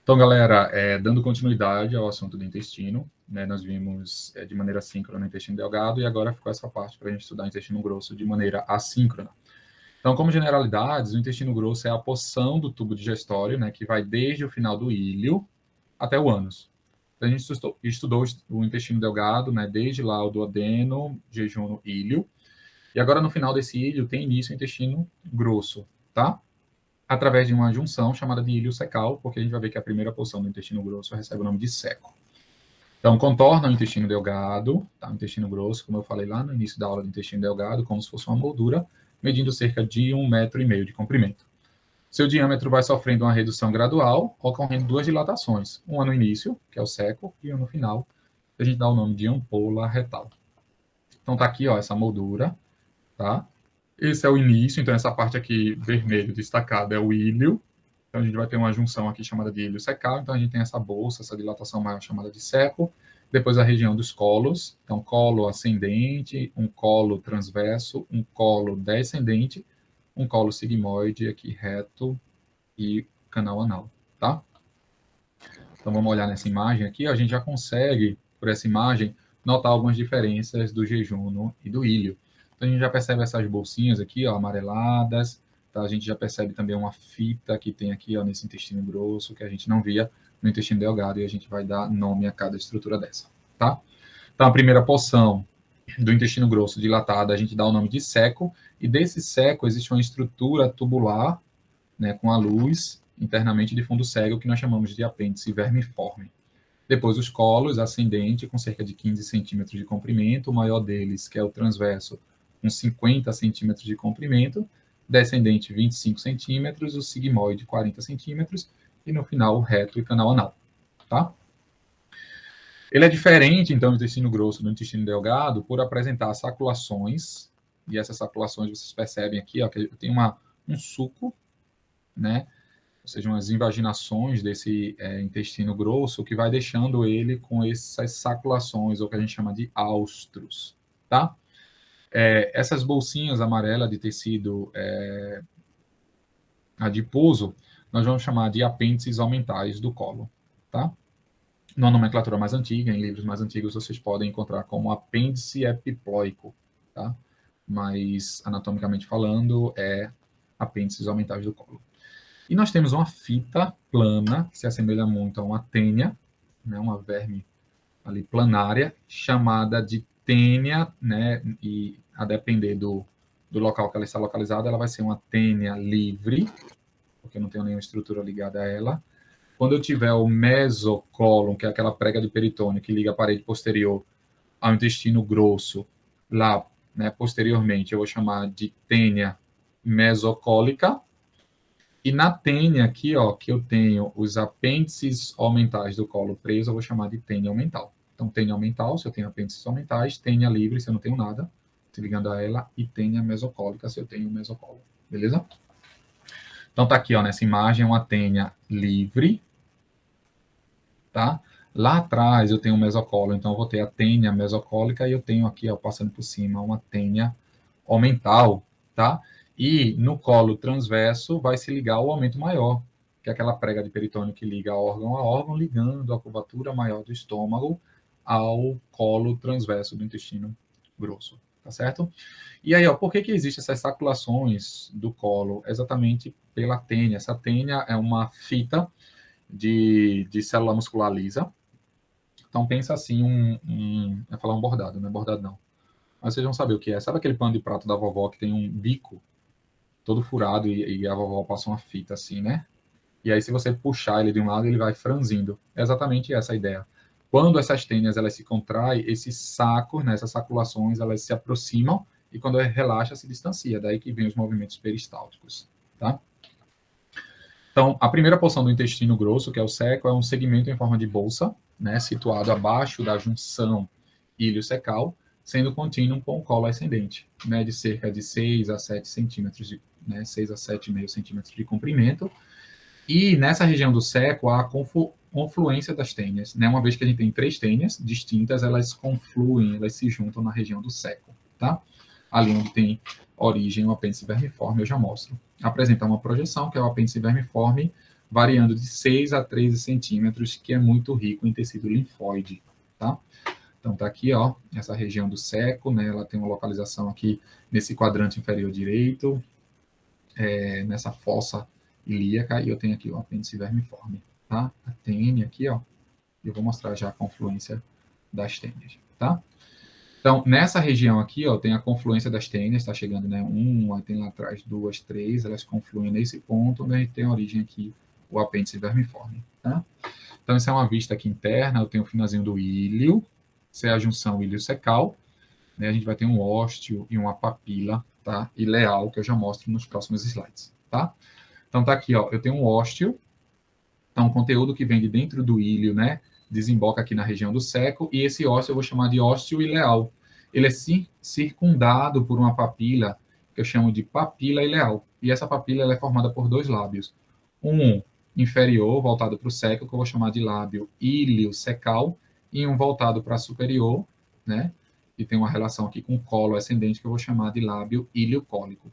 Então, galera, dando continuidade ao assunto do intestino, né, nós vimos de maneira síncrona o intestino delgado e agora ficou essa parte para a gente estudar o intestino grosso de maneira assíncrona. Então, como generalidades, o intestino grosso é a porção do tubo digestório, né, que vai desde o final do íleo até o ânus. Então, a gente estudou o intestino delgado, né, desde lá o duodeno, jejum, íleo, e agora no final desse íleo tem início o intestino grosso, tá? Através de uma junção chamada de íleo secal, porque a gente vai ver que a primeira porção do intestino grosso recebe o nome de seco. Então, contorna o intestino delgado, tá? O intestino grosso, como eu falei lá no início da aula do intestino delgado, como se fosse uma moldura, medindo cerca de 1,5 m de comprimento. Seu diâmetro vai sofrendo uma redução gradual, ocorrendo duas dilatações, uma no início, que é o seco, e uma no final, que a gente dá o nome de ampola retal. Então, tá aqui, ó, essa moldura, tá? Esse é o início, então essa parte aqui vermelho destacada é o íleo. Então a gente vai ter uma junção aqui chamada de íleo secal, então a gente tem essa bolsa, essa dilatação maior chamada de seco. Depois a região dos colos, então colo ascendente, um colo transverso, um colo descendente, um colo sigmoide aqui reto e canal anal, tá? Então vamos olhar nessa imagem aqui, a gente já consegue, por essa imagem, notar algumas diferenças do jejum e do íleo. Então a gente já percebe essas bolsinhas aqui, ó, amareladas, tá? A gente já percebe também uma fita que tem aqui, ó, nesse intestino grosso, que a gente não via no intestino delgado, e a gente vai dar nome a cada estrutura dessa, tá? Então a primeira porção do intestino grosso dilatada, a gente dá o nome de seco, e desse seco existe uma estrutura tubular, né, com a luz internamente de fundo cego, que nós chamamos de apêndice vermiforme. Depois os colos, ascendente, com cerca de 15 centímetros de comprimento, o maior deles, que é o transverso, com 50 centímetros de comprimento, descendente 25 centímetros, o sigmoide 40 centímetros, e no final o reto e canal anal, tá? Ele é diferente, então, do intestino grosso do intestino delgado por apresentar saculações, e essas saculações vocês percebem aqui, ó, que tem um suco, né? Ou seja, umas invaginações desse intestino grosso que vai deixando ele com essas saculações, ou que a gente chama de áustros, tá? Essas bolsinhas amarelas de tecido adiposo, nós vamos chamar de apêndices aumentais do colo, tá? Numa nomenclatura mais antiga, em livros mais antigos, vocês podem encontrar como apêndice epiploico, tá? Mas, anatomicamente falando, é apêndices aumentais do colo. E nós temos uma fita plana, que se assemelha muito a uma tênia, né, uma verme ali planária, chamada de tênia, né, e a depender do local que ela está localizada, ela vai ser uma tênia livre, porque eu não tenho nenhuma estrutura ligada a ela. Quando eu tiver o mesocólon, que é aquela prega de peritônio que liga a parede posterior ao intestino grosso, lá, né, posteriormente, eu vou chamar de tênia mesocólica. E na tênia aqui, ó, que eu tenho os apêndices aumentais do colo preso, eu vou chamar de tênia aumental. Então, tênia aumental, se eu tenho apêndices aumentais, tênia livre, se eu não tenho nada, se ligando a ela, e tênia mesocólica, se eu tenho mesocolo. Beleza? Então, tá aqui, ó, nessa imagem, uma tênia livre, tá? Lá atrás eu tenho o mesocolo, então eu vou ter a tênia mesocólica e eu tenho aqui, ó, passando por cima, uma tênia aumental, tá? E no colo transverso vai se ligar o aumento maior, que é aquela prega de peritônio que liga órgão a órgão, ligando a curvatura maior do estômago ao colo transverso do intestino grosso, tá certo? E aí, ó, por que existem essas saculações do colo? Exatamente pela tênia. Essa tênia é uma fita de célula muscular lisa. Então, pensa assim, eu ia falar um bordado, não é bordado não. Mas vocês vão saber o que é. Sabe aquele pano de prato da vovó que tem um bico todo furado e a vovó passa uma fita assim, né? E aí, se você puxar ele de um lado, ele vai franzindo. É exatamente essa a ideia. Quando essas tênias elas se contraem, esses sacos, né, essas saculações, elas se aproximam e quando relaxa, se distancia. Daí que vem os movimentos peristálticos, tá? Então, a primeira porção do intestino grosso, que é o seco, é um segmento em forma de bolsa, né, situado abaixo da junção íleo-secal, sendo contínuo com o colo ascendente, né, de cerca de 6 a 7 centímetros, 6 a 7,5 centímetros de comprimento. E nessa região do seco há a confluência das tênias, né? Uma vez que a gente tem 3 tênias distintas, elas confluem, elas se juntam na região do seco, tá? Ali onde tem origem o apêndice vermiforme, eu já mostro. Apresentar uma projeção, que é o apêndice vermiforme, variando de 6 a 13 centímetros, que é muito rico em tecido linfóide, tá? Então, tá aqui, ó, essa região do seco, né? Ela tem uma localização aqui nesse quadrante inferior direito, nessa fossa ilíaca, e eu tenho aqui o apêndice vermiforme, tá? A tênia aqui, ó. Eu vou mostrar já a confluência das tênias, tá? Então, nessa região aqui, ó, tem a confluência das tênias, está chegando, né? Uma, tem lá atrás duas, três, elas confluem nesse ponto, onde a gente tem a origem aqui, o apêndice vermiforme, tá? Então, essa é uma vista aqui interna, eu tenho o finalzinho do íleo, essa é a junção íleo-secal, né? A gente vai ter um ósteo e uma papila, tá? Ileal, que eu já mostro nos próximos slides, tá? Então, tá aqui, ó, eu tenho um ósteo, então, o conteúdo que vem de dentro do íleo, né, desemboca aqui na região do seco, e esse ósteo eu vou chamar de ósteo ileal. Ele é circundado por uma papila, que eu chamo de papila ileal. E essa papila ela é formada por dois lábios. Um inferior, voltado para o seco, que eu vou chamar de lábio iliocecal, e um voltado para superior, né, que tem uma relação aqui com o colo ascendente, que eu vou chamar de lábio iliocólico.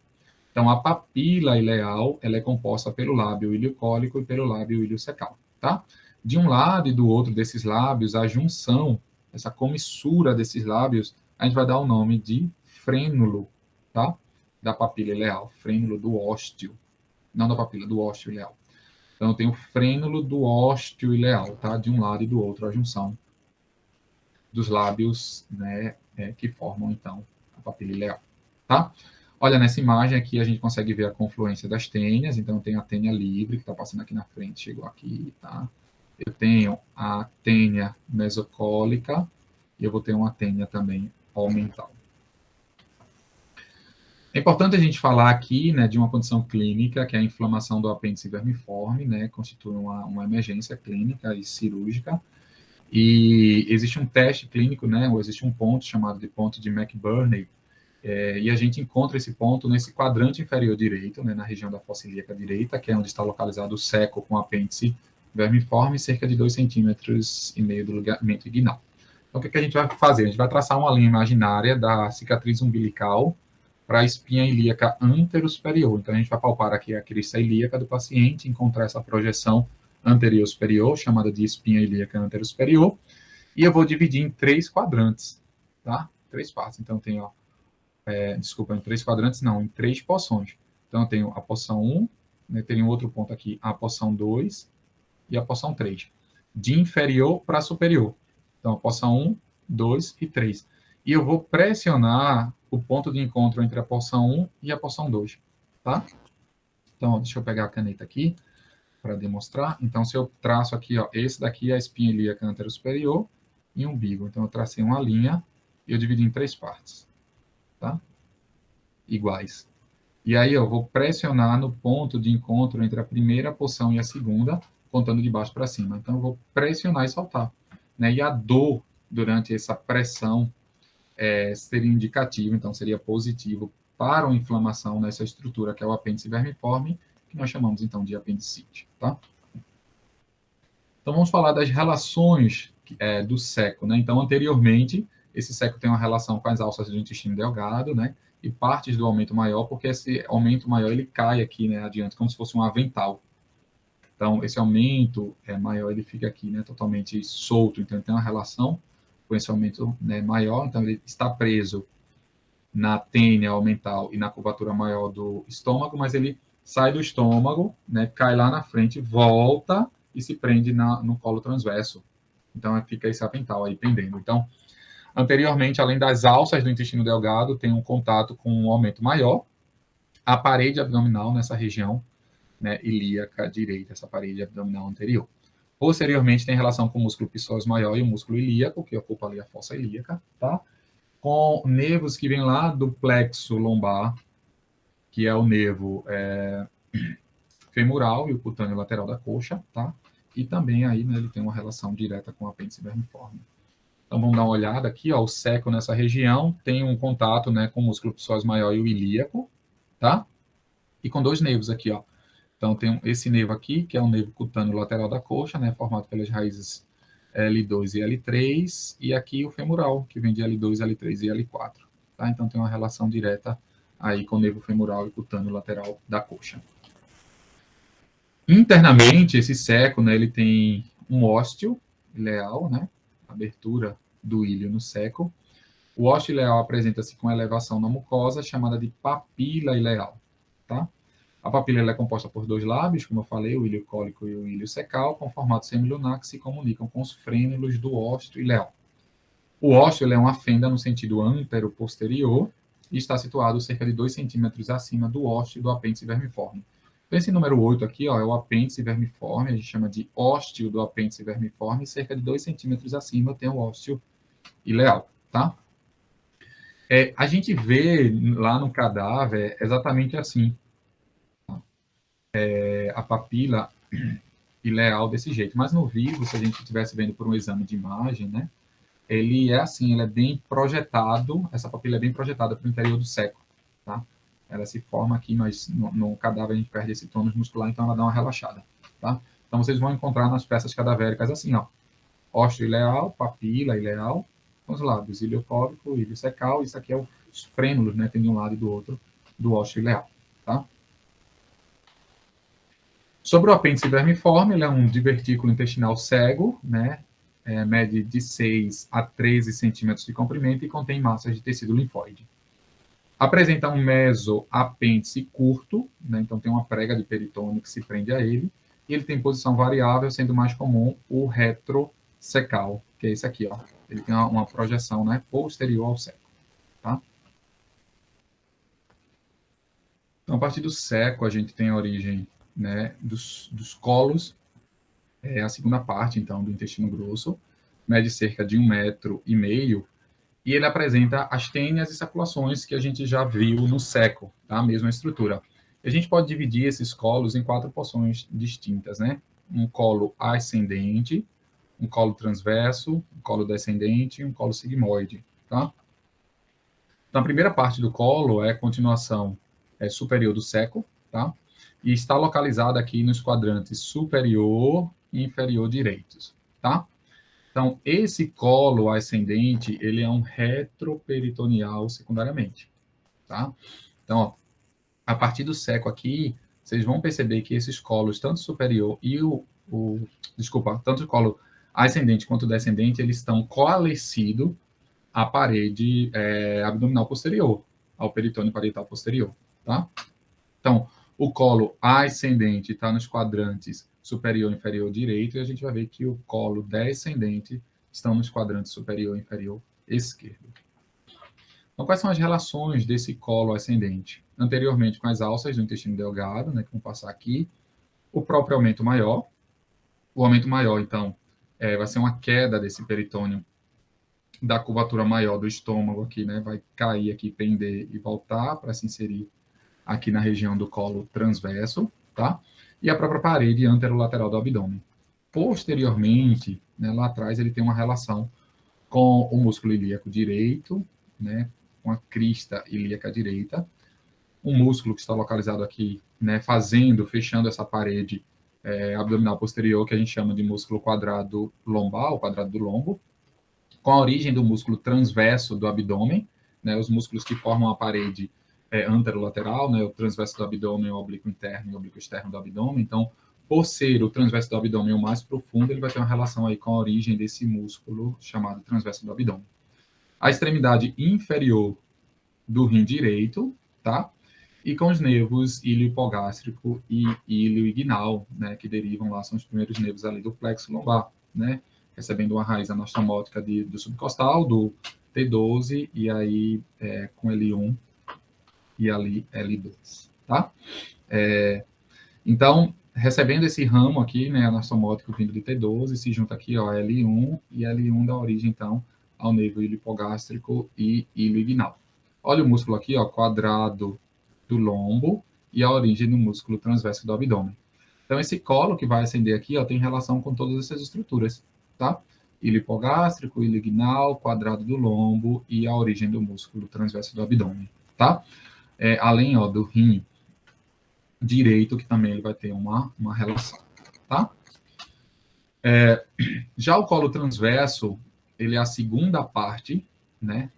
Então, a papila ileal, ela é composta pelo lábio iliocólico e pelo lábio iliocecal, tá? De um lado e do outro desses lábios, a junção, essa comissura desses lábios, a gente vai dar o nome de frênulo, tá? Da papila ileal, frênulo do ósteo. Não da papila, do ósteo ileal. Então, eu tenho o frênulo do ósteo ileal, tá? De um lado e do outro, a junção dos lábios, né, que formam, então, a papila ileal, tá? Olha, nessa imagem aqui a gente consegue ver a confluência das tênias, então tem a tênia livre, que está passando aqui na frente, chegou aqui, tá? Eu tenho a tênia mesocólica, e eu vou ter uma tênia também aumental. É importante a gente falar aqui, né, de uma condição clínica, que é a inflamação do apêndice vermiforme, né, constitui uma emergência clínica e cirúrgica, e existe um teste clínico, né, ou existe um ponto chamado de ponto de McBurney, e a gente encontra esse ponto nesse quadrante inferior direito, né, na região da fossa ilíaca direita, que é onde está localizado o seco com apêndice vermiforme, cerca de 2,5 centímetros do ligamento inguinal. Então, o que a gente vai fazer? A gente vai traçar uma linha imaginária da cicatriz umbilical para a espinha ilíaca anterosuperior. Então, a gente vai palpar aqui a crista ilíaca do paciente, encontrar essa projeção anterior-superior, chamada de espinha ilíaca anterosuperior, e eu vou dividir em 3 quadrantes, tá? 3 partes. Então, tem, ó, em 3 quadrantes, não, em 3 porções. Então, eu tenho a porção 1, né, teria um outro ponto aqui, a porção 2 e a porção 3. De inferior para superior. Então, a porção 1, 2 e 3. E eu vou pressionar o ponto de encontro entre a porção 1 e a porção 2, tá? Então, deixa eu pegar a caneta aqui para demonstrar. Então, se eu traço aqui, ó, esse daqui é a espinha ilíaca anterosuperior e umbigo. Então, eu tracei uma linha e eu dividi em 3 partes, tá? Iguais. E aí eu vou pressionar no ponto de encontro entre a primeira porção e a segunda, contando de baixo para cima. Então, eu vou pressionar e soltar, né? E a dor durante essa pressão seria indicativo, então seria positivo para uma inflamação nessa estrutura que é o apêndice vermiforme, que nós chamamos então de apendicite, tá? Então, vamos falar das relações do seco, né? Então, anteriormente, esse seco tem uma relação com as alças do intestino delgado, né? E partes do aumento maior, porque esse aumento maior, ele cai aqui, né, adiante, como se fosse um avental. Então, esse aumento maior, ele fica aqui, né, totalmente solto. Então, ele tem uma relação com esse aumento, né, maior. Então, ele está preso na tênia aumental e na curvatura maior do estômago, mas ele sai do estômago, né, cai lá na frente, volta e se prende no colo transverso. Então, fica esse avental aí pendendo. Então, anteriormente, além das alças do intestino delgado, tem um contato com um aumento maior, a parede abdominal nessa região, né, ilíaca direita, essa parede abdominal anterior. Posteriormente, tem relação com o músculo psoas maior e o músculo ilíaco, que ocupa ali a fossa ilíaca, tá? Com nervos que vêm lá do plexo lombar, que é o nervo femoral e o cutâneo lateral da coxa, tá? E também aí, né, ele tem uma relação direta com o apêndice vermiforme. Então, vamos dar uma olhada aqui, ó, o seco nessa região tem um contato, né, com o músculo psoas maior e o ilíaco, tá? E com 2 nervos aqui, ó. Então, tem esse nervo aqui, que é o nervo cutâneo lateral da coxa, né, formado pelas raízes L2 e L3, e aqui o femoral, que vem de L2, L3 e L4, tá? Então, tem uma relação direta aí com o nervo femoral e cutâneo lateral da coxa. Internamente, esse seco, né, ele tem um ósteo ileal, né, abertura do íleo no seco. O ósteo ileal apresenta-se com elevação na mucosa, chamada de papila ileal, tá? A papila ela é composta por dois lábios, como eu falei, o íleo cólico e o íleo secal, com formato semilunar que se comunicam com os frênulos do ósteo ileal. O ósteo ele é uma fenda no sentido antero-posterior e está situado cerca de 2 centímetros acima do ósteo do apêndice vermiforme. Então, esse número 8 aqui ó, é o apêndice vermiforme, a gente chama de ósteo do apêndice vermiforme, e cerca de 2 centímetros acima tem o ósteo ileal, tá? A gente vê lá no cadáver exatamente assim, a papila ileal desse jeito, mas no vivo, se a gente estivesse vendo por um exame de imagem, né, ele é assim, ele é bem projetado, essa papila é bem projetada para o interior do seco, tá? Ela se forma aqui, mas no cadáver a gente perde esse tônus muscular, então ela dá uma relaxada, tá? Então vocês vão encontrar nas peças cadavéricas assim, ó, ósteo ileal, papila ileal, com os lábios, ilho cólico, ilho secal, isso aqui é os frênulos, né, tem de um lado e do outro, do ósteo ileal, tá? Sobre o apêndice vermiforme, ele é um divertículo intestinal cego, né, mede de 6 a 13 centímetros de comprimento e contém massas de tecido linfóide. Apresenta um mesoapêndice curto, né, então tem uma prega de peritônio que se prende a ele, e ele tem posição variável, sendo mais comum o retrocecal, que é esse aqui, ó. Ele tem uma projeção, né, posterior ao seco, tá? Então, a partir do seco, a gente tem a origem, né, dos colos, a segunda parte, então, do intestino grosso, mede cerca de 1,5 metros, e ele apresenta as tênias e circulações que a gente já viu no seco, tá? A mesma estrutura. A gente pode dividir esses colos em 4 porções distintas, né? Um colo ascendente, um colo transverso, um colo descendente e um colo sigmoide, tá? Então, a primeira parte do colo é a continuação superior do seco, tá? E está localizada aqui nos quadrantes superior e inferior direitos, tá? Então, esse colo ascendente, ele é um retroperitoneal secundariamente, tá? Então, ó, a partir do seco aqui, vocês vão perceber que esses colos, tanto superior e desculpa, tanto o colo ascendente quanto o descendente, eles estão coalescidos à parede abdominal posterior, ao peritônio parietal posterior, tá? Então, o colo ascendente está nos quadrantes superior e inferior direito, e a gente vai ver que o colo descendente estão nos quadrantes superior e inferior esquerdo. Então, quais são as relações desse colo ascendente? Anteriormente, com as alças do intestino delgado, né, que vão passar aqui, o próprio aumento maior. O aumento maior, então, vai ser uma queda desse peritônio da curvatura maior do estômago aqui, né, vai cair aqui, pender e voltar para se inserir aqui na região do colo transverso, tá? E a própria parede anterolateral do abdômen. Posteriormente, né, lá atrás, ele tem uma relação com o músculo ilíaco direito, né, com a crista ilíaca direita, um músculo que está localizado aqui, né, fechando essa parede abdominal posterior, que a gente chama de músculo quadrado lombar, o quadrado do lombo, com a origem do músculo transverso do abdômen, né, os músculos que formam a parede anterolateral, né, o transverso do abdômen, o oblíquo interno e o oblíquo externo do abdômen. Então, por ser o transverso do abdômen o mais profundo, ele vai ter uma relação aí com a origem desse músculo chamado transverso do abdômen. A extremidade inferior do rim direito, tá? E com os nervos ilho hipogástrico e ilho inguinal, né, que derivam lá, são os primeiros nervos ali do plexo lombar, né, recebendo uma raiz anastomótica do subcostal, do T12, e aí com L1 e ali L2, tá? Então, recebendo esse ramo aqui, né, anastomótico vindo de T12, se junta aqui, ó, L1, e L1 dá origem, então, ao nervo ilho hipogástrico e ilho inguinal. Olha o músculo aqui, ó, quadrado do lombo e a origem do músculo transverso do abdômen. Então, esse colo que vai ascender aqui, ó, tem relação com todas essas estruturas, tá? Ilho hipogástrico, ilho inguinal, quadrado do lombo e a origem do músculo transverso do abdômen, tá? Além, ó, do rim direito, que também ele vai ter uma relação, tá? Já o colo transverso, ele é a segunda parte, né,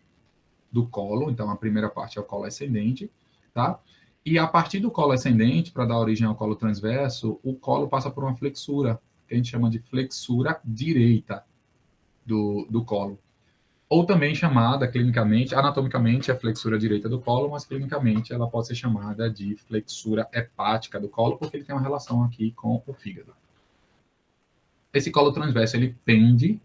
do colo, então a primeira parte é o colo ascendente, tá? E a partir do colo ascendente, para dar origem ao colo transverso, o colo passa por uma flexura, que a gente chama de flexura direita do colo. Ou também chamada clinicamente, anatomicamente, a flexura direita do colo, mas clinicamente ela pode ser chamada de flexura hepática do colo, porque ele tem uma relação aqui com o fígado. Esse colo transverso, ele pende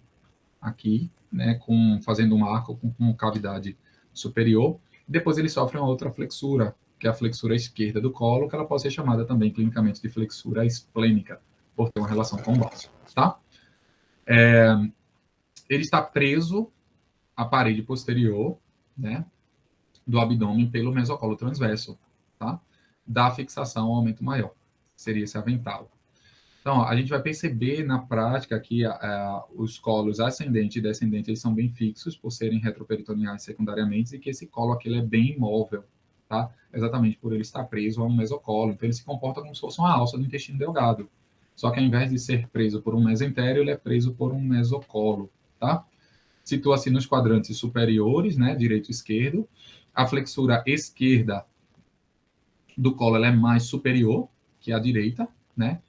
aqui, né, fazendo um arco com cavidade superior. Depois ele sofre uma outra flexura, que é a flexura esquerda do colo, que ela pode ser chamada também clinicamente de flexura esplênica, por ter uma relação com o básico, tá? Ele está preso à parede posterior, né, do abdômen pelo mesocolo transverso, tá? Da fixação ao aumento maior, seria esse avental. Então, a gente vai perceber na prática que os colos ascendente e descendente eles são bem fixos por serem retroperitoneais secundariamente e que esse colo aqui ele é bem imóvel, tá? Exatamente por ele estar preso a um mesocolo. Então, ele se comporta como se fosse uma alça do intestino delgado. Só que ao invés de ser preso por um mesentério, ele é preso por um mesocolo, tá? Situa-se nos quadrantes superiores, né, direito e esquerdo. A flexura esquerda do colo ela é mais superior que a direita, né?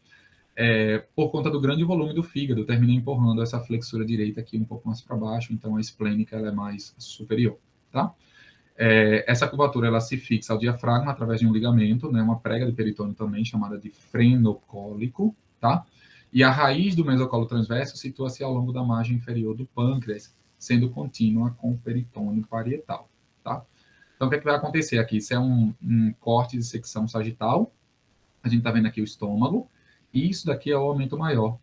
Por conta do grande volume do fígado, termina empurrando essa flexura direita aqui um pouco mais para baixo, então a esplênica ela é mais superior, tá? Essa curvatura ela se fixa ao diafragma através de um ligamento, né, uma prega de peritônio também chamada de frenocólico, tá? E a raiz do mesocolo transverso situa-se ao longo da margem inferior do pâncreas, sendo contínua com o peritônio parietal, tá? Então, o que, é que vai acontecer aqui? Isso é um corte de secção sagital. A gente está vendo aqui o estômago. E isso daqui é o aumento maior.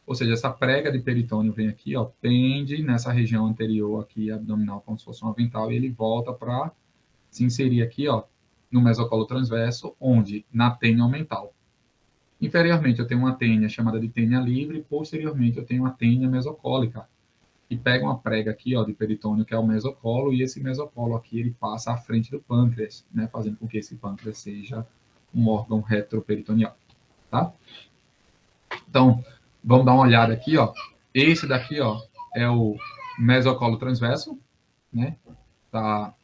Ou seja, essa prega de peritônio vem aqui, ó, pende nessa região anterior aqui, abdominal, como se fosse um avental, e ele volta para se inserir aqui, ó, no mesocolo transverso, onde? Na tênia aumental. Inferiormente, eu tenho uma tênia chamada de tênia livre, posteriormente, eu tenho uma tênia mesocólica, que pega uma prega aqui, ó, de peritônio, que é o mesocolo, e esse mesocolo aqui, ele passa à frente do pâncreas, né, fazendo com que esse pâncreas seja um órgão retroperitoneal, tá? Então, vamos dar uma olhada aqui, ó. Esse daqui, ó, é o mesocolo transverso, né? Tá,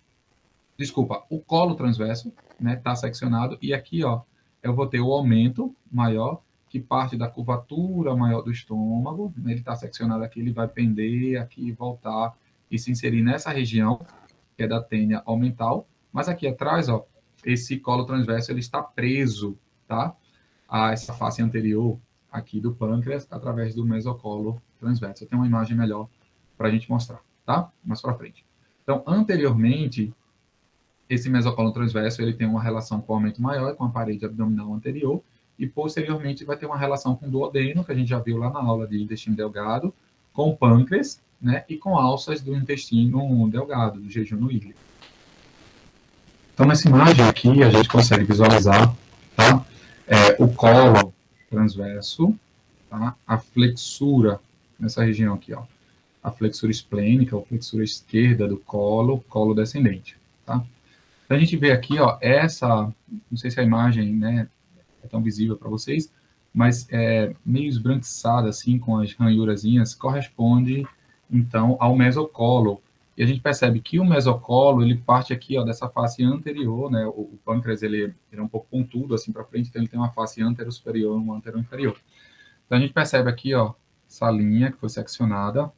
desculpa, o colo transverso, né? Tá seccionado e aqui, ó, eu vou ter o aumento maior que parte da curvatura maior do estômago, né? Ele tá seccionado aqui, ele vai pender aqui, voltar e se inserir nessa região que é da tênia aumental, mas aqui atrás, ó, esse colo transverso ele está preso, tá? A essa face anterior aqui do pâncreas através do mesocolo transverso. Eu tenho uma imagem melhor para a gente mostrar, tá? Mais para frente. Então, anteriormente, esse mesocolo transverso ele tem uma relação com o aumento maior, com a parede abdominal anterior, e posteriormente vai ter uma relação com o duodeno, que a gente já viu lá na aula de intestino delgado, com o pâncreas, né, e com alças do intestino delgado, do jejum hídrico. Então, nessa imagem aqui, a gente consegue visualizar, tá, o colo transverso, tá, a flexura, nessa região aqui, ó, a flexura esplênica, ou flexura esquerda do colo descendente, tá? Então, a gente vê aqui, ó, não sei se a imagem, né, é tão visível para vocês, mas meio esbranquiçada, assim, com as ranhurazinhas, corresponde, então, ao mesocolo. E a gente percebe que o mesocolo, ele parte aqui, ó, dessa face anterior, né, o pâncreas, ele é um pouco pontudo, assim, para frente, então ele tem uma face antero-superior e uma antero-inferior. Então, a gente percebe aqui, ó, essa linha que foi seccionada.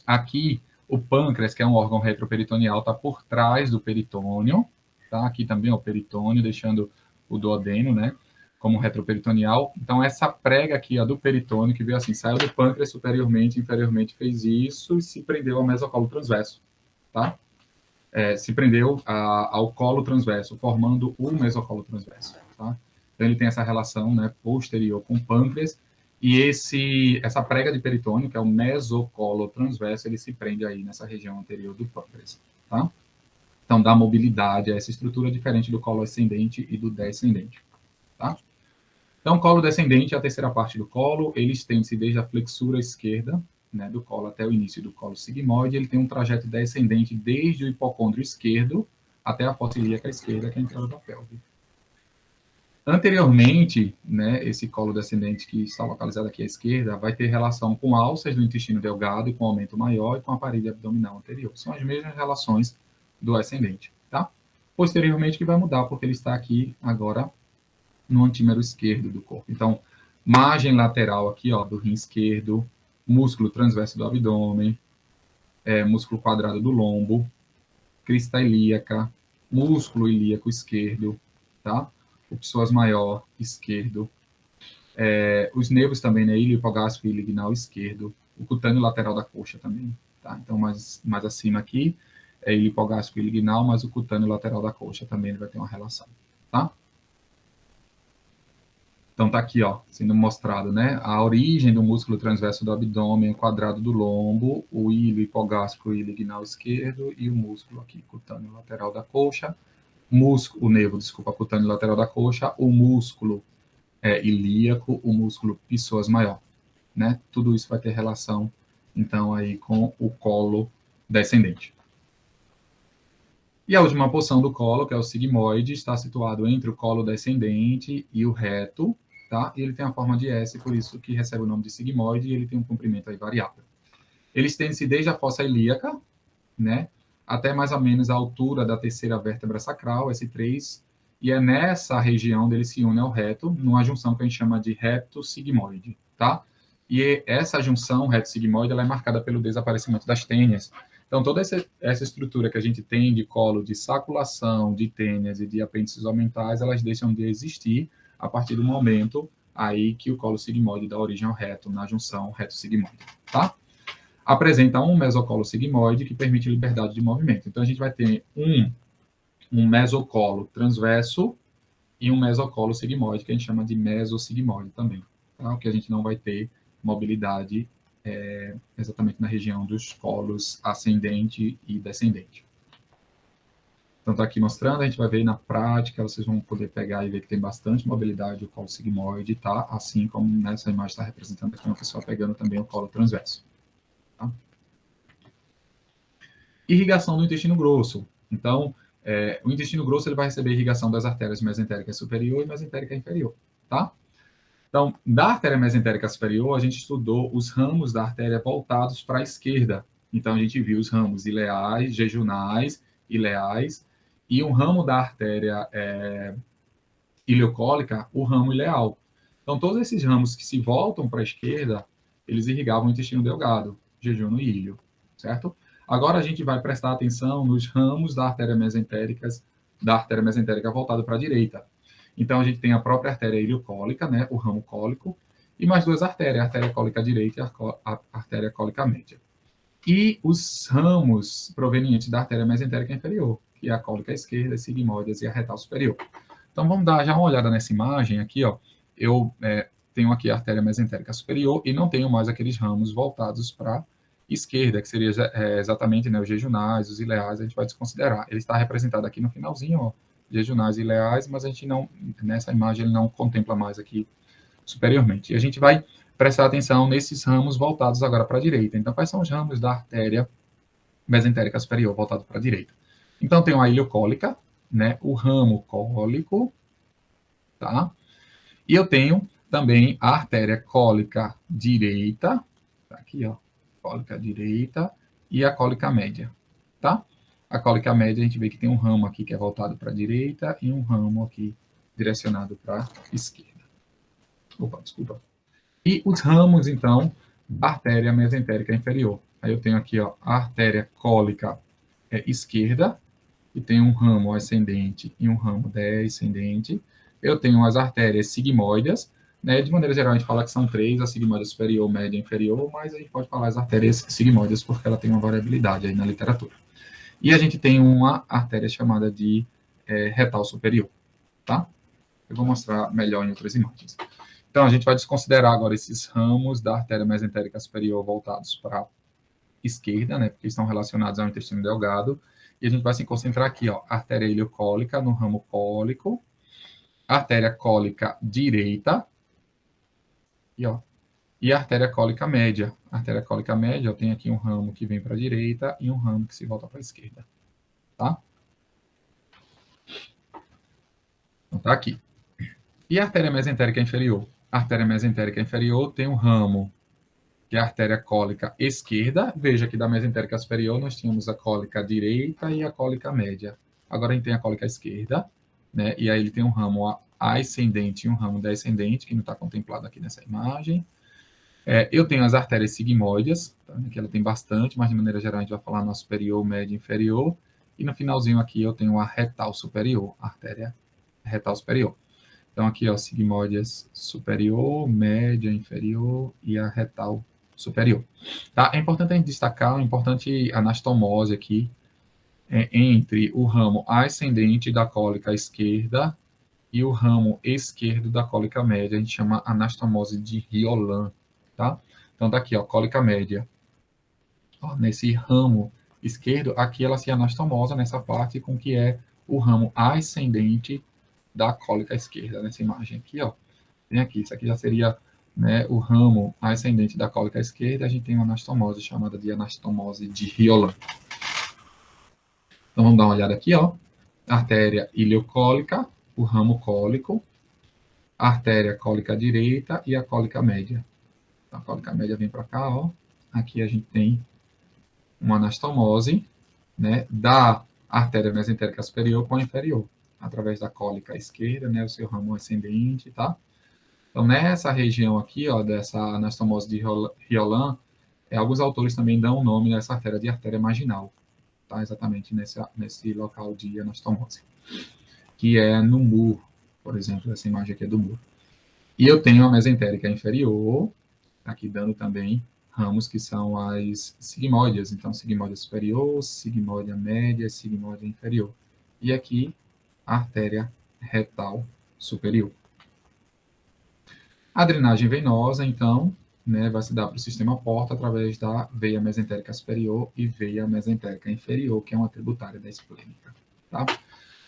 Aqui, o pâncreas, que é um órgão retroperitoneal, está por trás do peritônio, tá? Aqui também, ó, o peritônio, deixando o duodeno, né, como retroperitoneal. Então, essa prega aqui, ó, do peritônio, que veio assim, saiu do pâncreas superiormente, inferiormente, fez isso e se prendeu ao mesocolo transverso, tá? Se prendeu ao colo transverso, formando o mesocolo transverso, tá? Então, ele tem essa relação, né, posterior com o pâncreas, e essa prega de peritônio, que é o mesocolo transverso, ele se prende aí nessa região anterior do pâncreas, tá? Então, dá mobilidade a essa estrutura diferente do colo ascendente e do descendente, tá? Então, o colo descendente é a terceira parte do colo, ele estende-se desde a flexura esquerda, né, do colo até o início do colo sigmoide, ele tem um trajeto descendente desde o hipocôndrio esquerdo até a fossa ilíaca esquerda, que é a entrada da pelve. Anteriormente, né, esse colo descendente que está localizado aqui à esquerda vai ter relação com alças do intestino delgado, com aumento maior e com a parede abdominal anterior. São as mesmas relações do ascendente, tá? Posteriormente que vai mudar, porque ele está aqui agora no antímero esquerdo do corpo. Então, margem lateral aqui, ó, do rim esquerdo, músculo transverso do abdômen, músculo quadrado do lombo, crista ilíaca, músculo ilíaco esquerdo, tá? O psoas maior esquerdo, os nervos também, né? Ilho hipogástrico e lignal esquerdo, o cutâneo lateral da coxa também, tá? Então, mais acima aqui é ilho hipogástrico e lignal, mas o cutâneo lateral da coxa também ele vai ter uma relação, tá? Então tá aqui, ó, sendo mostrado, né? A origem do músculo transverso do abdômen, quadrado do lombo, o ilho hipogástrico e lignal esquerdo e o músculo aqui, cutâneo lateral da coxa, o nervo, desculpa, cutâneo lateral da coxa, o músculo ilíaco, o músculo psoas maior, né? Tudo isso vai ter relação, então, aí com o colo descendente. E a última porção do colo, que é o sigmoide, está situado entre o colo descendente e o reto, tá? E ele tem a forma de S, por isso que recebe o nome de sigmoide, e ele tem um comprimento aí variável. Ele estende-se desde a fossa ilíaca, né, até mais ou menos a altura da terceira vértebra sacral, S3, e é nessa região onde ele se une ao reto, numa junção que a gente chama de reto-sigmoide, tá? E essa junção reto-sigmoide, ela é marcada pelo desaparecimento das tênias. Então, toda essa estrutura que a gente tem de colo, de saculação, de tênias e de apêndices omentais, elas deixam de existir a partir do momento aí que o colo sigmoide dá origem ao reto, na junção reto-sigmoide, tá? Apresenta um mesocolo sigmoide que permite liberdade de movimento. Então, a gente vai ter um mesocolo transverso e um mesocolo sigmoide, que a gente chama de mesosigmoide também, tá? O que a gente não vai ter mobilidade exatamente na região dos colos ascendente e descendente. Então, está aqui mostrando, a gente vai ver na prática, vocês vão poder pegar e ver que tem bastante mobilidade o colo sigmoide, tá? Assim como nessa imagem está representando aqui uma pessoa pegando também o colo transverso. Tá? Irrigação do intestino grosso. Então, o intestino grosso ele vai receber irrigação das artérias mesentérica superior e mesentérica inferior, tá? Então, da artéria mesentérica superior, a gente estudou os ramos da artéria voltados para a esquerda. Então, a gente viu os ramos ileais, jejunais, ileais, e um ramo da artéria ileocólica, o ramo ileal. Então, todos esses ramos que se voltam para a esquerda, eles irrigavam o intestino delgado, jejum e ilho, certo? Agora a gente vai prestar atenção nos ramos da artéria mesentérica voltada para a direita. Então, a gente tem a própria artéria ileocólica, né, o ramo cólico, e mais duas artérias, a artéria cólica direita e a artéria cólica média. E os ramos provenientes da artéria mesentérica inferior, que é a cólica esquerda, a sigmoides e a retal superior. Então, vamos dar já uma olhada nessa imagem aqui, ó. Eu tenho aqui a artéria mesentérica superior e não tenho mais aqueles ramos voltados para a esquerda, que seria exatamente, né, os jejunais, os ileais, a gente vai desconsiderar. Ele está representado aqui no finalzinho, ó, jejunais e ileais, mas a gente não, nessa imagem, ele não contempla mais aqui superiormente. E a gente vai prestar atenção nesses ramos voltados agora para a direita. Então, quais são os ramos da artéria mesentérica superior voltado para a direita? Então, tem a ileocólica, né, o ramo cólico, tá? E eu tenho também a artéria cólica direita, tá aqui, ó, cólica direita, e a cólica média, tá? A cólica média, a gente vê que tem um ramo aqui que é voltado para a direita e um ramo aqui direcionado para a esquerda. Opa, desculpa. E os ramos, então, da artéria mesentérica inferior. Aí eu tenho aqui, ó, a artéria cólica esquerda, que tem um ramo ascendente e um ramo descendente. Eu tenho as artérias sigmoides, né? De maneira geral, a gente fala que são três, a sigmoide superior, média e inferior, mas a gente pode falar as artérias sigmoides porque ela tem uma variabilidade aí na literatura. E a gente tem uma artéria chamada de retal superior, tá? Eu vou mostrar melhor em outras imagens. Então, a gente vai desconsiderar agora esses ramos da artéria mesentérica superior voltados para a esquerda, né, porque estão relacionados ao intestino delgado, e a gente vai se concentrar aqui, ó, artéria ileocólica no ramo cólico, artéria cólica direita, e a artéria cólica média. A artéria cólica média, eu tenho aqui um ramo que vem para a direita e um ramo que se volta para a esquerda, tá? Então, tá aqui. E a artéria mesentérica inferior? A artéria mesentérica inferior tem um ramo que é a artéria cólica esquerda. Veja que da mesentérica superior nós tínhamos a cólica direita e a cólica média. Agora a gente tem a cólica esquerda, né? E aí ele tem um ramo ascendente e um ramo descendente, que não está contemplado aqui nessa imagem. Eu tenho as artérias sigmoides, tá? Que ela tem bastante, mas de maneira geral a gente vai falar na superior, média e inferior. E no finalzinho aqui eu tenho a retal superior, a artéria retal superior. Então aqui, ó, sigmoides superior, média, inferior e a retal superior. Tá? É importante a gente destacar, uma importante anastomose aqui, entre o ramo ascendente da cólica esquerda e o ramo esquerdo da cólica média. A gente chama anastomose de Riolan, tá? Então, daqui, ó, cólica média. Ó, nesse ramo esquerdo, aqui ela se anastomosa nessa parte com que é o ramo ascendente da cólica esquerda, nessa imagem aqui, ó. Tem aqui, isso aqui já seria, né, o ramo ascendente da cólica esquerda, a gente tem uma anastomose chamada de anastomose de Riolan. Então, vamos dar uma olhada aqui, ó. Artéria ileocólica, o ramo cólico, a artéria cólica direita e a cólica média. A cólica média vem para cá, ó. Aqui a gente tem uma anastomose, né, da artéria mesentérica superior com a inferior, através da cólica esquerda, né, o seu ramo ascendente, tá? Então, nessa região aqui, ó, dessa anastomose de Riolan, alguns autores também dão o nome nessa artéria de artéria marginal, tá? Exatamente nesse local de anastomose, que é no muro, por exemplo, essa imagem aqui é do muro. E eu tenho a mesentérica inferior, aqui dando também ramos que são as sigmoides, então sigmoide superior, sigmoide média, sigmoide inferior. E aqui a artéria retal superior. A drenagem venosa, então, né, vai se dar para o sistema porta através da veia mesentérica superior e veia mesentérica inferior, que é uma tributária da esplênica, tá?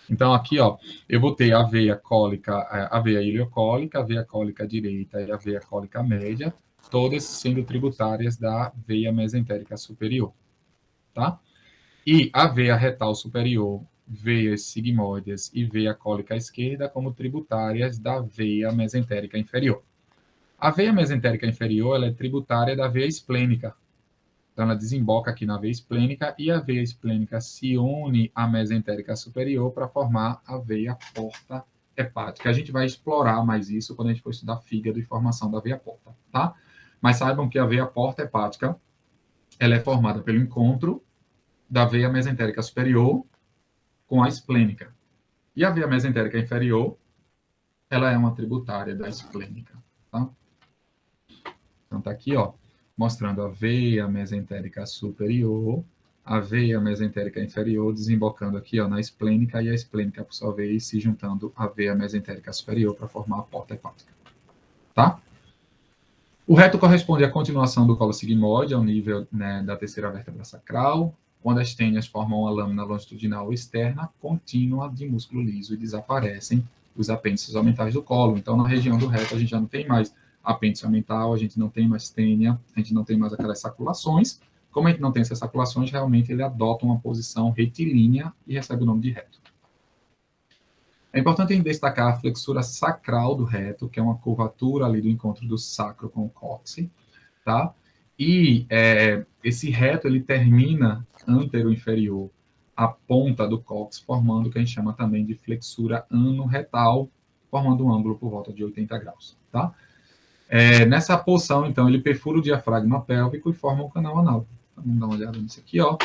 Então, aqui, ó, eu vou ter a veia cólica, a veia ileocólica, a veia cólica direita e a veia cólica média, todas sendo tributárias da veia mesentérica superior, tá? E a veia retal superior, veias sigmoides e veia cólica esquerda como tributárias da veia mesentérica inferior. A veia mesentérica inferior, ela é tributária da veia esplênica. Então, ela desemboca aqui na veia esplênica e a veia esplênica se une à mesentérica superior para formar a veia porta hepática. A gente vai explorar mais isso quando a gente for estudar fígado e formação da veia porta, tá? Mas saibam que a veia porta hepática, ela é formada pelo encontro da veia mesentérica superior com a esplênica. E a veia mesentérica inferior, ela é uma tributária da esplênica, tá? Então, tá aqui, ó, mostrando a veia mesentérica superior, a veia mesentérica inferior, desembocando aqui, ó, na esplênica, e a esplênica, por sua vez, se juntando à veia mesentérica superior para formar a porta hepática, tá? O reto corresponde à continuação do colo sigmoide, ao nível, né, da terceira vértebra sacral, quando as tênias formam uma lâmina longitudinal externa contínua de músculo liso e desaparecem os apêndices aumentais do colo. Então, na região do reto, a gente já não tem mais apêndice aumental, a gente não tem mais tênia, a gente não tem mais aquelas saculações. Como a gente não tem essas saculações, realmente ele adota uma posição retilínea e recebe o nome de reto. É importante destacar a flexura sacral do reto, que é uma curvatura ali do encontro do sacro com o cóccix, tá? E esse reto, ele termina antero-inferior, a ponta do cóccix, formando o que a gente chama também de flexura ano-retal, formando um ângulo por volta de 80 graus, tá? Nessa posição, então, ele perfura o diafragma pélvico e forma o canal anal. Então, vamos dar uma olhada nisso aqui, ó.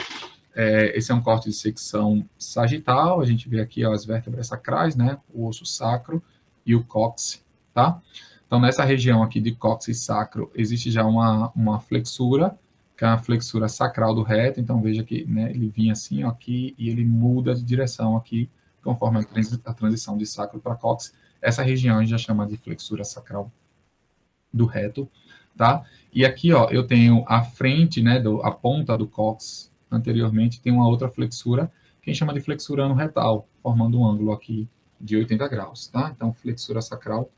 Esse é um corte de secção sagital, a gente vê aqui, ó, as vértebras sacrais, né, o osso sacro e o cóccix, tá? Então, nessa região aqui de cóccix sacro, existe já uma flexura, que é a flexura sacral do reto, então veja que, né, ele vinha assim, ó, aqui, e ele muda de direção aqui, conforme a transição de sacro para cóccix. Essa região a gente já chama de flexura sacral do reto, tá? E aqui, ó, eu tenho a frente, né, a ponta do cóccix, anteriormente, tem uma outra flexura, que a gente chama de flexura ano-retal, formando um ângulo aqui de 80 graus, tá? Então, flexura sacral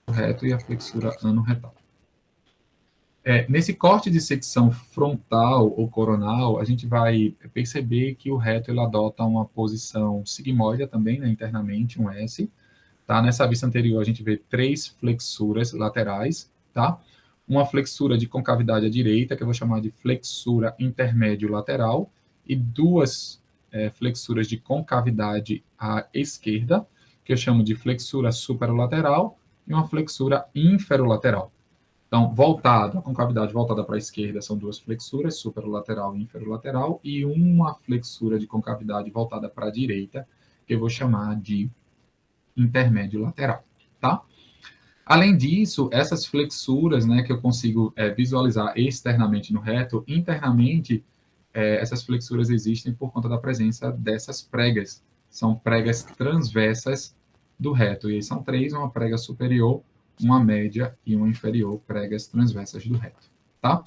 do reto e a flexura ano-retal. Nesse corte de secção frontal ou coronal, a gente vai perceber que o reto ele adota uma posição sigmoide também, né, internamente, um S, tá? Nessa vista anterior, a gente vê 3 flexuras laterais, tá? Uma flexura de concavidade à direita, que eu vou chamar de flexura intermédio lateral, e 2 flexuras de concavidade à esquerda, que eu chamo de flexura superolateral, e uma flexura inferolateral. Então, a concavidade voltada para a esquerda são duas flexuras, superolateral e inferolateral, e uma flexura de concavidade voltada para a direita, que eu vou chamar de intermédio lateral, tá? Além disso, essas flexuras, né, que eu consigo visualizar externamente no reto, internamente, essas flexuras existem por conta da presença dessas pregas. São pregas transversas do reto, e aí são três: uma prega superior, uma média e uma inferior, pregas transversas do reto, tá?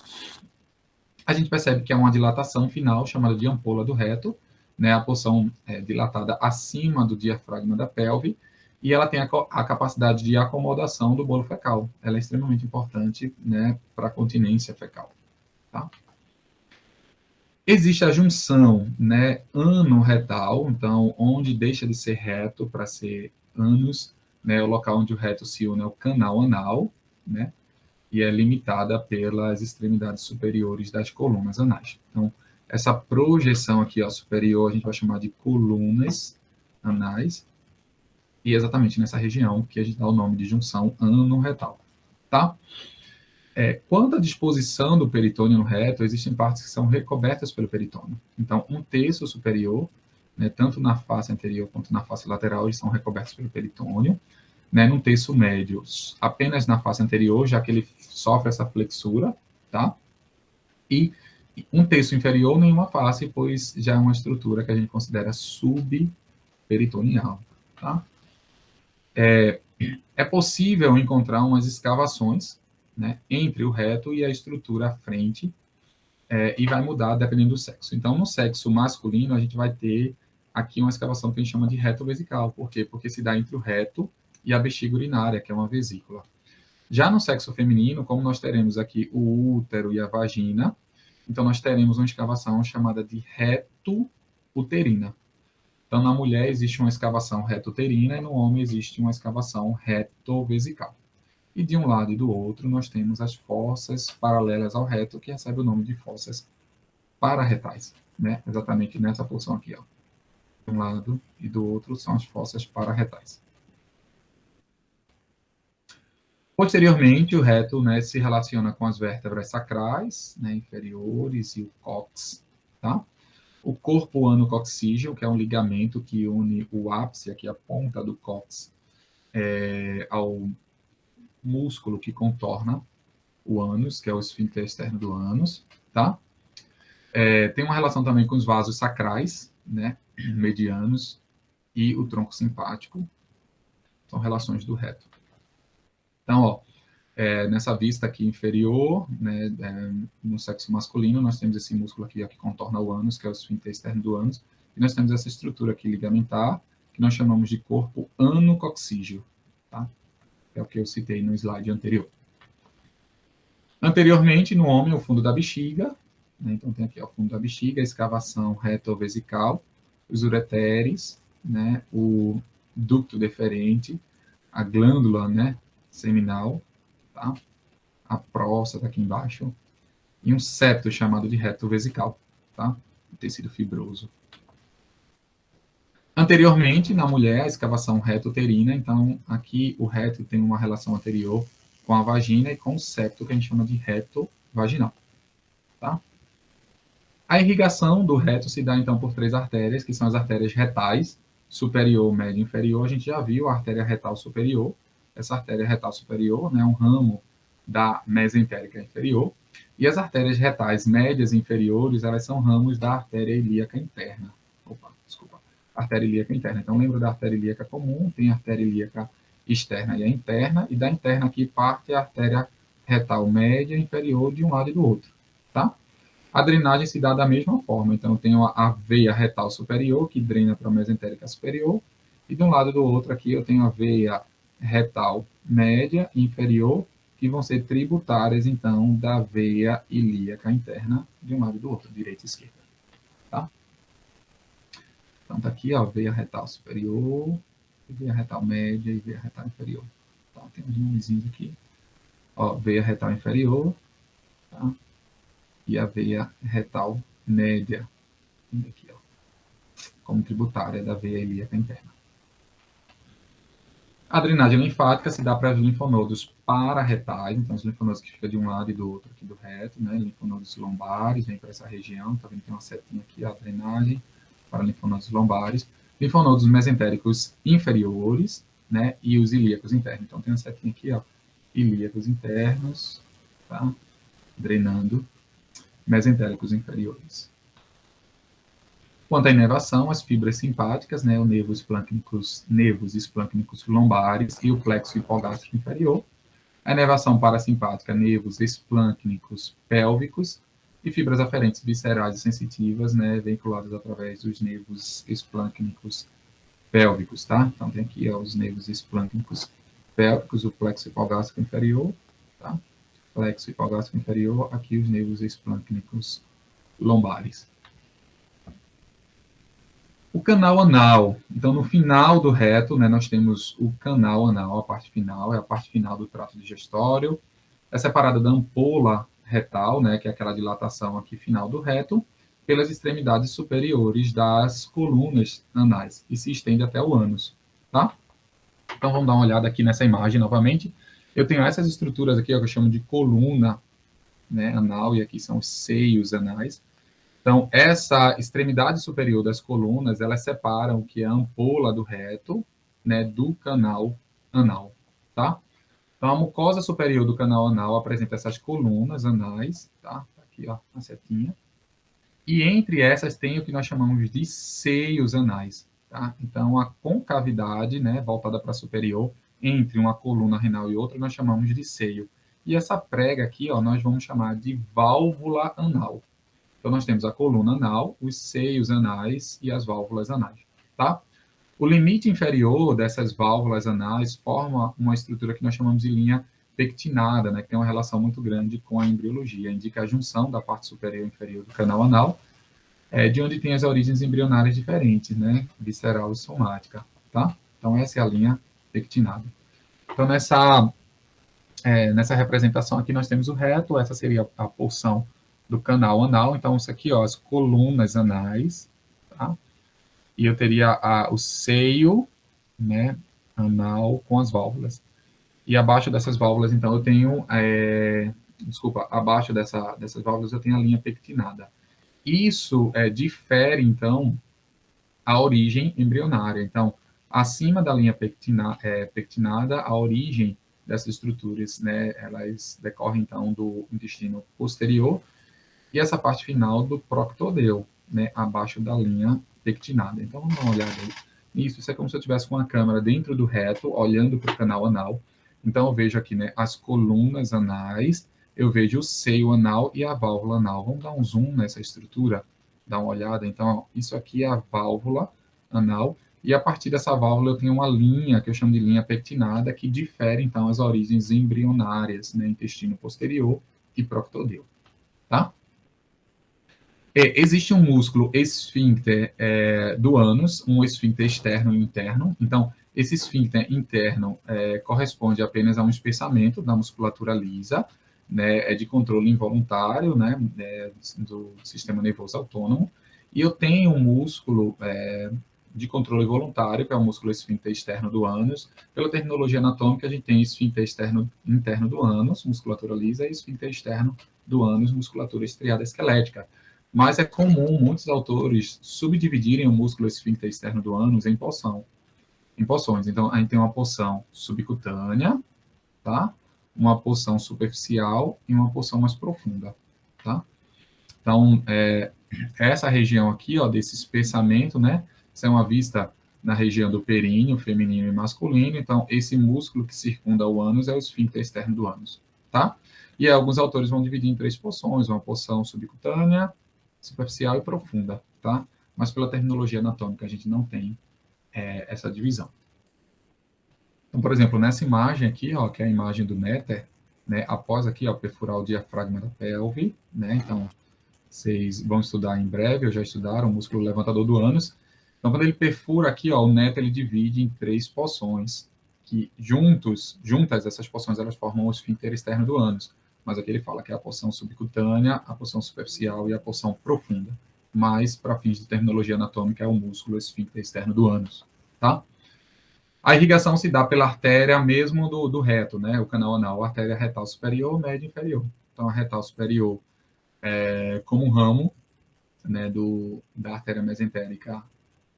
A gente percebe que é uma dilatação final, chamada de ampola do reto, né, a porção dilatada acima do diafragma da pelve, e ela tem a capacidade de acomodação do bolo fecal. Ela é extremamente importante, né, para a continência fecal, tá? Existe a junção, né, ano-retal, então, onde deixa de ser reto para ser ânus, né, o local onde o reto se une é o canal anal, né, e é limitada pelas extremidades superiores das colunas anais. Então, essa projeção aqui, ó, superior, a gente vai chamar de colunas anais, e é exatamente nessa região que a gente dá o nome de junção ano-retal, tá? Quanto à disposição do peritônio no reto, existem partes que são recobertas pelo peritônio. Então, um terço superior, né, tanto na face anterior quanto na face lateral, eles são recobertos pelo peritônio. Né, num terço médio, apenas na face anterior, já que ele sofre essa flexura, tá? E um terço inferior, nenhuma face, pois já é uma estrutura que a gente considera subperitoneal, tá? É possível encontrar umas escavações, né, entre o reto e a estrutura à frente, e vai mudar dependendo do sexo. Então, no sexo masculino, a gente vai ter aqui uma escavação que a gente chama de reto vesical. Por quê? Porque se dá entre o reto e a bexiga urinária, que é uma vesícula. Já no sexo feminino, como nós teremos aqui o útero e a vagina, então nós teremos uma escavação chamada de reto uterina. Então, na mulher existe uma escavação reto-uterina e no homem existe uma escavação reto-vesical. E de um lado e do outro, nós temos as fossas paralelas ao reto, que recebe o nome de fossas pararretais, né? Exatamente nessa porção aqui, ó. De um lado e do outro são as fossas pararretais. Posteriormente, o reto, né, se relaciona com as vértebras sacrais, né, inferiores, e o cóccix, tá? O corpo ano-coccígeo, que é um ligamento que une o ápice, aqui a ponta do cóccix, ao músculo que contorna o ânus, que é o esfíncter externo do ânus, tá? Tem uma relação também com os vasos sacrais, né, medianos, e o tronco simpático. São relações do reto. Então, ó, nessa vista aqui inferior, né, no sexo masculino, nós temos esse músculo aqui ó, que contorna o ânus, que é o esfíncter externo do ânus, e nós temos essa estrutura aqui ligamentar, que nós chamamos de corpo anococcígeo, tá? É o que eu citei no slide anterior. Anteriormente, no homem, o fundo da bexiga, né, então tem aqui ó, o fundo da bexiga, a escavação retovesical, os ureteres, né, o ducto deferente, a glândula, né, seminal, tá? A próstata aqui embaixo, e um septo chamado de reto vesical, tá? Tecido fibroso. Anteriormente, na mulher, a escavação reto-uterina, então aqui o reto tem uma relação anterior com a vagina e com o septo, que a gente chama de reto vaginal, tá? A irrigação do reto se dá, então, por três artérias, que são as artérias retais, superior, média e inferior. A gente já viu a artéria retal superior. Essa artéria retal superior, né, é um ramo da mesentérica inferior. E as artérias retais médias e inferiores, elas são ramos da artéria ilíaca interna. Artéria ilíaca interna. Então, lembra da artéria ilíaca comum, tem a artéria ilíaca externa e a interna, e da interna aqui parte a artéria retal média e inferior de um lado e do outro, tá? A drenagem se dá da mesma forma. Então, eu tenho a veia retal superior, que drena para a mesentérica superior, e de um lado e do outro aqui eu tenho a veia retal média e inferior, que vão ser tributárias, então, da veia ilíaca interna, de um lado e do outro, direita e esquerda. Tá? Então, tá aqui, ó, veia retal superior, veia retal média e veia retal inferior. Então, tem uns nomezinhos aqui. Ó, veia retal inferior, tá? E a veia retal média. Aqui, ó. como tributária da veia ilíaca interna. A drenagem linfática se dá para os linfonodos pararetais, então os linfonodos que ficam de um lado e do outro aqui do reto, né? Linfonodos lombares, vem para essa região, tá vendo que tem uma setinha aqui, a drenagem para linfonodos lombares, linfonodos mesentéricos inferiores, né? E os ilíacos internos. Então tem uma setinha aqui, ó, ilíacos internos, tá? Drenando mesentéricos inferiores. Quanto à inervação, as fibras simpáticas, né, o nervos esplâncnicos lombares e o plexo hipogástrico inferior. A inervação parasimpática, nervos esplâncnicos pélvicos e fibras aferentes viscerais e sensitivas, né, vinculadas através dos nervos esplâncnicos pélvicos, tá? Então tem aqui ó, os nervos esplâncnicos pélvicos, o plexo hipogástrico inferior, tá? Plexo hipogástrico inferior, aqui os nervos esplâncnicos lombares. O canal anal. Então, no final do reto, né, nós temos o canal anal, a parte final, é a parte final do trato digestório. É separada da ampola retal, né, que é aquela dilatação aqui final do reto, pelas extremidades superiores das colunas anais, e se estende até o ânus, tá? Então, vamos dar uma olhada aqui nessa imagem novamente. Eu tenho essas estruturas aqui, ó, que eu chamo de coluna, né, anal, e aqui são os seios anais. Então, essa extremidade superior das colunas, elas separam o que é a ampola do reto, né, do canal anal, tá? Então, a mucosa superior do canal anal apresenta essas colunas anais, tá? Aqui, ó, a setinha. E entre essas tem o que nós chamamos de seios anais, tá? Então, a concavidade, né, voltada para superior, entre uma coluna renal e outra, nós chamamos de seio. E essa prega aqui, ó, nós vamos chamar de válvula anal. Então, nós temos a coluna anal, os seios anais e as válvulas anais, tá? O limite inferior dessas válvulas anais forma uma estrutura que nós chamamos de linha pectinada, né, que tem uma relação muito grande com a embriologia, indica a junção da parte superior e inferior do canal anal, de onde tem as origens embrionárias diferentes, né, visceral e somática, tá? Então, essa é a linha pectinada. Então, nessa representação aqui, nós temos o reto, essa seria a porção do canal anal. Então, isso aqui, ó, as colunas anais, tá? E eu teria o seio, né, anal com as válvulas. E abaixo dessas válvulas, então, eu tenho, abaixo dessas válvulas eu tenho a linha pectinada. Isso difere, então, a origem embrionária. Então, acima da linha pectinada, a origem dessas estruturas, né, elas decorrem, então, do intestino posterior, e essa parte final do proctodeu, né, abaixo da linha pectinada. Então, vamos dar uma olhada aí. Isso é como se eu estivesse com a câmera dentro do reto, olhando para o canal anal. Então, eu vejo aqui, né, as colunas anais, eu vejo o seio anal e a válvula anal. Vamos dar um zoom nessa estrutura, dar uma olhada. Então, ó, isso aqui é a válvula anal, e a partir dessa válvula eu tenho uma linha, que eu chamo de linha pectinada, que difere, então, as origens embrionárias, né, intestino posterior e proctodeu, tá? Existe um músculo esfíncter do ânus, um esfíncter externo e interno. Então, esse esfíncter interno corresponde apenas a um espessamento da musculatura lisa, né, de controle involuntário, né, do sistema nervoso autônomo. E eu tenho um músculo de controle voluntário, que é o músculo esfíncter externo do ânus. Pela terminologia anatômica, a gente tem esfíncter externo interno do ânus, musculatura lisa, e esfíncter externo do ânus, musculatura estriada esquelética. Mas é comum muitos autores subdividirem o músculo esfíncter externo do ânus em porções. Então, a gente tem uma porção subcutânea, tá? Uma porção superficial e uma porção mais profunda, tá? Então, essa região aqui, ó, desse espessamento, né? Isso é uma vista na região do períneo, feminino e masculino. Então, esse músculo que circunda o ânus é o esfíncter externo do ânus, tá? E aí, alguns autores vão dividir em 3 porções, uma porção subcutânea, superficial e profunda, tá? Mas pela terminologia anatômica a gente não tem essa divisão. Então, por exemplo, nessa imagem aqui, ó, que é a imagem do néter, né, após aqui, ó, perfurar o diafragma da pelve, né, então, vocês vão estudar em breve, ou já estudaram, o músculo levantador do ânus. Então, quando ele perfura aqui, ó, o néter, ele divide em 3 porções, que juntas essas porções, elas formam o esfíncter externo do ânus. Mas aqui ele fala que é a porção subcutânea, a porção superficial e a porção profunda, mas para fins de terminologia anatômica é o músculo esfíncter externo do ânus, tá? A irrigação se dá pela artéria mesmo do reto, né? O canal anal, a artéria retal superior, média e inferior. Então, a retal superior é como um ramo, né, da artéria mesentérica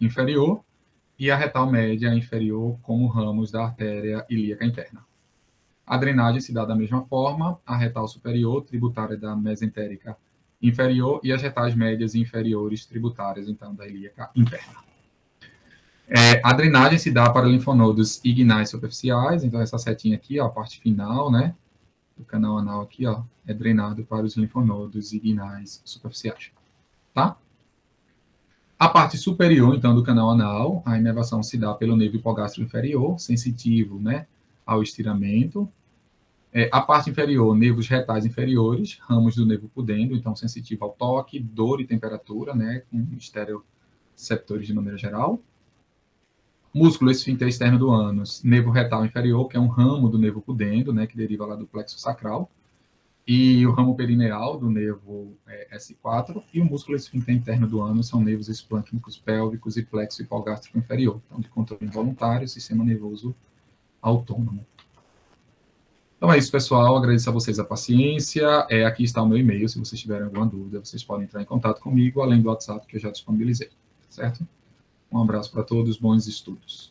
inferior, e a retal média inferior como ramos da artéria ilíaca interna. A drenagem se dá da mesma forma, a retal superior, tributária da mesentérica inferior, e as retais médias e inferiores, tributárias, então, da ilíaca interna. A drenagem se dá para linfonodos ignais superficiais, então essa setinha aqui, ó, a parte final, né, do canal anal aqui, ó, é drenado para os linfonodos ignais superficiais, tá? A parte superior, então, do canal anal, a inervação se dá pelo nervo hipogástrico inferior, sensitivo, né, ao estiramento. A parte inferior, nervos retais inferiores, ramos do nervo pudendo, então sensitivo ao toque, dor e temperatura, né, com estereoceptores de maneira geral. Músculo esfíncter externo do ânus, nervo retal inferior, que é um ramo do nervo pudendo, né, que deriva lá do plexo sacral, e o ramo perineal do nervo S4, e o músculo esfíncter interno do ânus são nervos esplâncnicos pélvicos e plexo hipogástrico inferior, então de controle involuntário, sistema nervoso autônomo. Então é isso, pessoal. Agradeço a vocês a paciência. Aqui está o meu e-mail. Se vocês tiverem alguma dúvida, vocês podem entrar em contato comigo, além do WhatsApp que eu já disponibilizei. Certo? Um abraço para todos, bons estudos.